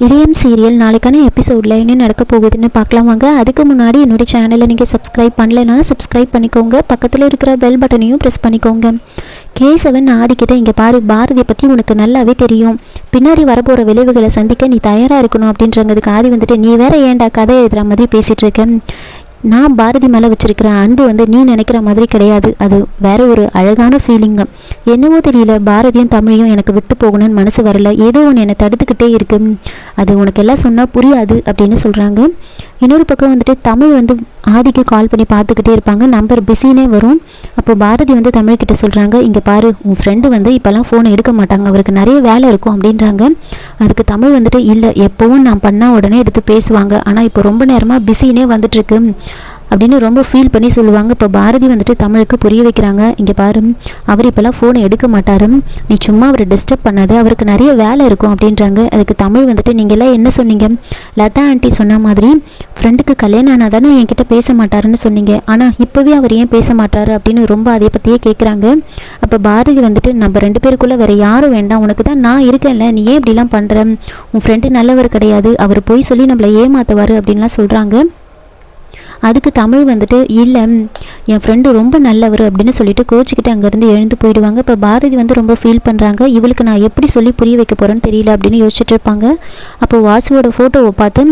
இதயம் சீரியல் நாளைக்கான எபிசோடில் என்ன நடக்க போகுதுன்னு பார்க்கலாம் வாங்க. அதுக்கு முன்னாடி என்னுடைய சேனலை நீங்கள் சப்ஸ்கிரைப் பண்ணலைன்னா சப்ஸ்கிரைப் பண்ணிக்கோங்க. பக்கத்தில் இருக்கிற பெல் பட்டனையும் ப்ரெஸ் பண்ணிக்கோங்க. கேசவன் ஆதிக்கிட்ட இங்கே பாரு, பாரதியை பற்றி உனக்கு நல்லாவே தெரியும், பின்னாடி வரப்போகிற விளைவுகளை சந்திக்க நீ தயாராக இருக்கணும் அப்படின்றதுக்கு ஆதி வந்துட்டு நீ வேற ஏன்டா கதை எழுதுகிற மாதிரி பேசிகிட்டு இருக்கேன். நான் பாரதி மேலே வச்சுருக்கிற அன்பு நீ நினைக்கிற மாதிரி கிடையாது. அது வேற ஒரு அழகான ஃபீலிங்கு. என்னவோ தெரியல, பாரதியும் தமிழையும் எனக்கு விட்டு போகணும்னு மனசு வரல. ஏதோ ஒன்று என்னை தடுத்துக்கிட்டே இருக்கு. அது உனக்கு எல்லாம் சொன்னால் புரியாது அப்படின்னு சொல்கிறாங்க. இன்னொரு பக்கம் தமிழ் ஆதிக்கு கால் பண்ணி பார்த்துக்கிட்டே இருப்பாங்க. நம்பர் பிஸினே வரும். அப்போ பாரதி தமிழ்கிட்ட சொல்கிறாங்க, இங்கே பாரு, உன் ஃப்ரெண்டு இப்போல்லாம் ஃபோனை எடுக்க மாட்டாங்க, அவருக்கு நிறைய வேலை இருக்கும் அப்படின்றாங்க. அதுக்கு தமிழ் இல்லை, எப்போவும் நான் பண்ணால் உடனே எடுத்து பேசுவாங்க, ஆனால் இப்போ ரொம்ப நேரமாக பிஸினே வந்துட்டுருக்கு அப்படின்னு ரொம்ப ஃபீல் பண்ணி சொல்லுவாங்க. இப்போ பாரதி தமிழுக்கு புரிய வைக்கிறாங்க, இங்கே பாரு, அவர் இப்போல்லாம் ஃபோனை எடுக்க மாட்டார், நீ சும்மா அவரை டிஸ்டர்ப் பண்ணாத, அவருக்கு நிறைய வேலை இருக்கும் அப்படின்றாங்க. அதுக்கு தமிழ் நீங்கள்லாம் என்ன சொன்னீங்க, லதா ஆண்டி சொன்ன மாதிரி ஃப்ரெண்டுக்கு கல்யாணம் ஆனால் தானே என்கிட்ட பேச மாட்டாருன்னு சொன்னீங்க, ஆனால் இப்போவே அவர் ஏன் பேச மாட்டாரு அப்படின்னு ரொம்ப அதை பற்றியே கேட்குறாங்க. அப்போ பாரதி நம்ம 2 பேருக்குள்ளே வேறு யாரும் வேண்டாம், உனக்கு தான் நான் இருக்கேன்ல, நீ ஏன் இப்படிலாம் பண்ணுற, உன் ஃப்ரெண்டு நல்லவர் கிடையாது, அவர் போய் சொல்லி நம்மளை ஏமாற்றுவார் அப்படின்லாம் சொல்கிறாங்க. அதுக்கு தமிழ் இல்லை, என் ஃப்ரெண்டு ரொம்ப நல்லவர் அப்படின்னு சொல்லிட்டு கோச்சிக்கிட்டு அங்கேருந்து எழுந்து போயிடுவாங்க. இப்போ பாரதி ரொம்ப ஃபீல் பண்ணுறாங்க, இவளுக்கு நான் எப்படி சொல்லி புரிய வைக்க போகிறேன்னு தெரியல அப்படின்னு யோசிச்சுட்டு இருப்பாங்க. அப்போ வாசுவோட ஃபோட்டோவை பார்த்து,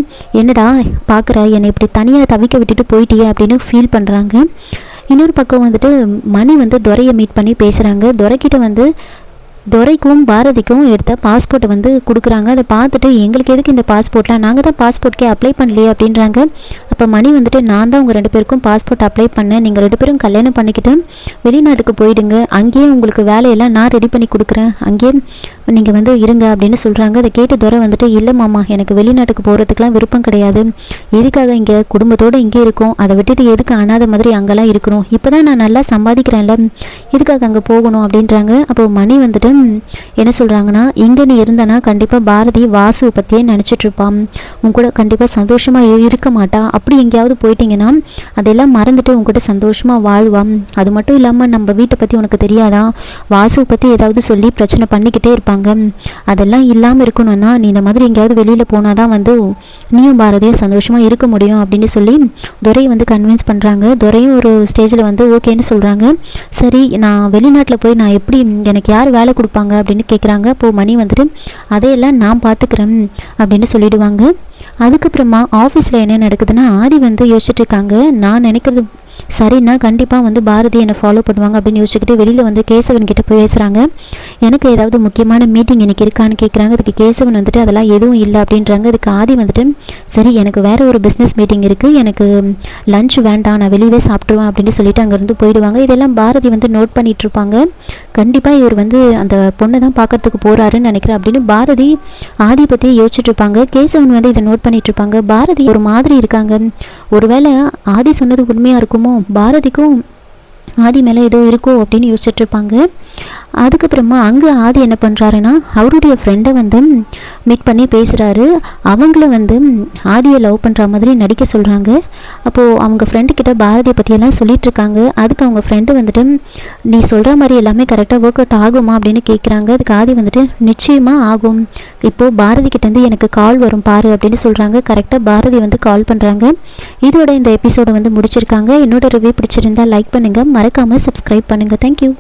என்னடா பார்க்குற, என்னை இப்படி தனியாக தவிக்க விட்டுட்டு போயிட்டியே அப்படின்னு ஃபீல் பண்ணுறாங்க. இன்னொரு பக்கம் மணி துரையை மீட் பண்ணி பேசுகிறாங்க. துரைக்கிட்ட துரைக்கும் பாரதிக்கும் எடுத்த பாஸ்போர்ட்டை கொடுக்குறாங்க. அதை பார்த்துட்டு, எங்களுக்கு எதுக்கு இந்த பாஸ்போர்ட்லாம், நாங்கள் தான் பாஸ்போர்ட்கே அப்ளை பண்ணலையே அப்படின்றாங்க. அப்போ மணி நான் தான் உங்கள் 2 பேருக்கும் பாஸ்போர்ட் அப்ளை பண்ணேன், நீங்கள் 2 பேரும் கல்யாணம் பண்ணிக்கிட்டு வெளிநாட்டுக்கு போயிடுங்க, அங்கேயே உங்களுக்கு வேலையெல்லாம் நான் ரெடி பண்ணி கொடுக்குறேன், அங்கேயே நீங்கள் இருங்க அப்படின்னு சொல்கிறாங்க. அதை கேட்டு துரை இல்லை மாமா, எனக்கு வெளிநாட்டுக்கு போகிறதுக்கெலாம் விருப்பம் கிடையாது, எதுக்காக இங்கே குடும்பத்தோடு இங்கே இருக்கும், அதை விட்டுட்டு எதுக்கு அனாத மாதிரி அங்கெல்லாம் இருக்கணும், இப்போ தான் நான் நல்லா சம்பாதிக்கிறேன்ல, எதுக்காக அங்கே போகணும் அப்படின்றாங்க. அப்போ மணி என்ன சொல்கிறாங்கன்னா, இங்கே நீ இருந்தனா கண்டிப்பாக பாரதி வாசுவை பற்றியே நினச்சிட்ருப்பான், உன் கூட கண்டிப்பாக சந்தோஷமாக இருக்க மாட்டா, அப்படி எங்கேயாவது போயிட்டீங்கன்னா அதெல்லாம் மறந்துட்டு உங்ககிட்ட சந்தோஷமாக வாழ்வான், அது மட்டும் இல்லாமல் நம்ம வீட்டை பற்றி உனக்கு தெரியாதா, வாசுவை பற்றி ஏதாவது சொல்லி பிரச்சனை பண்ணிக்கிட்டே இருப்பாங்க, அதெல்லாம் இல்லாமல் இருக்கணும்னா நீ இந்த மாதிரி எங்கேயாவது வெளியில் போனால் தான் நீயும் பாரதியும் சந்தோஷமாக இருக்க முடியும் அப்படின்னு சொல்லி துரையை கன்வின்ஸ் பண்ணுறாங்க. துரையும் ஒரு ஸ்டேஜில் ஓகேன்னு சொல்கிறாங்க. சரி, நான் வெளிநாட்டில் போய் நான் எப்படி, எனக்கு யார் வேலை கொடுப்பாங்க அப்படின்னு கேட்குறாங்க. அப்போது மணி அதையெல்லாம் நான் பார்த்துக்கிறேன் அப்படின்னு சொல்லிடுவாங்க. அதுக்கப்புறமா ஆஃபீஸில் என்ன நடக்குதுன்னா, ஆதி யோசிச்சுட்டு இருக்காங்க, நான் நினைக்கிறது சரிண்ணா, கண்டிப்பாக பாரதி என்னை ஃபாலோ பண்ணுவாங்க அப்படின்னு யோசிச்சுக்கிட்டு வெளியில் கேசவன் கிட்ட போய் பேசுகிறாங்க. எனக்கு ஏதாவது முக்கியமான மீட்டிங் எனக்கு இருக்கான்னு கேட்குறாங்க. அதுக்கு கேசவன் அதெல்லாம் எதுவும் இல்லை அப்படின்றாங்க. அதுக்கு ஆதி சரி, எனக்கு வேறு ஒரு பிஸ்னஸ் மீட்டிங் இருக்குது, எனக்கு லஞ்ச் வேண்டாம், நான் வெளியவே சாப்பிட்ருவேன் அப்படின்னு சொல்லிட்டு அங்கேருந்து போயிடுவாங்க. இதெல்லாம் பாரதி நோட் பண்ணிகிட்டு இருப்பாங்க. கண்டிப்பாக இவர் அந்த பொண்ணை தான் பார்க்கறதுக்கு போகிறாருன்னு நினைக்கிறேன் அப்படின்னு பாரதி ஆதி பற்றி யோசிச்சுட்டு இருப்பாங்க. கேசவன் இதை நோட் பண்ணிட்டு இருப்பாங்க. பாரதி ஒரு மாதிரி இருக்காங்க, ஒருவேளை ஆதி சொன்னது உண்மையாக இருக்குமோ, பாரதிக்கும் ஆதி மேலே ஏதோ இருக்கோ அப்படின்னு யோசிச்சுட்டு இருப்பாங்க. அதுக்கப்புறமா அங்கே ஆதி என்ன பண்ணுறாருன்னா, அவருடைய ஃப்ரெண்டை மீட் பண்ணி பேசுகிறாரு. அவங்கள ஆதியை லவ் பண்ணுற மாதிரி நடிக்க சொல்கிறாங்க. அப்போது அவங்க ஃப்ரெண்டுக்கிட்ட பாரதியை பற்றியெல்லாம் சொல்லிகிட்ருக்காங்க. அதுக்கு அவங்க ஃப்ரெண்டு நீ சொல்கிற மாதிரி எல்லாமே கரெக்டாக ஒர்க் அவுட் ஆகுமா அப்படின்னு கேட்குறாங்க. அதுக்கு ஆதி நிச்சயமாக ஆகும், இப்போது பாரதிக்கிட்டேருந்து எனக்கு கால் வரும் பாரு அப்படின்னு சொல்கிறாங்க. கரெக்டாக பாரதி கால் பண்ணுறாங்க. இதோட இந்த எபிசோடை முடிச்சிருக்காங்க. என்னோட ரிவ்யூ பிடிச்சிருந்தால் லைக் பண்ணுங்கள், மறக்காமல் சப்ஸ்கிரைப் பண்ணுங்கள். தேங்க்யூ.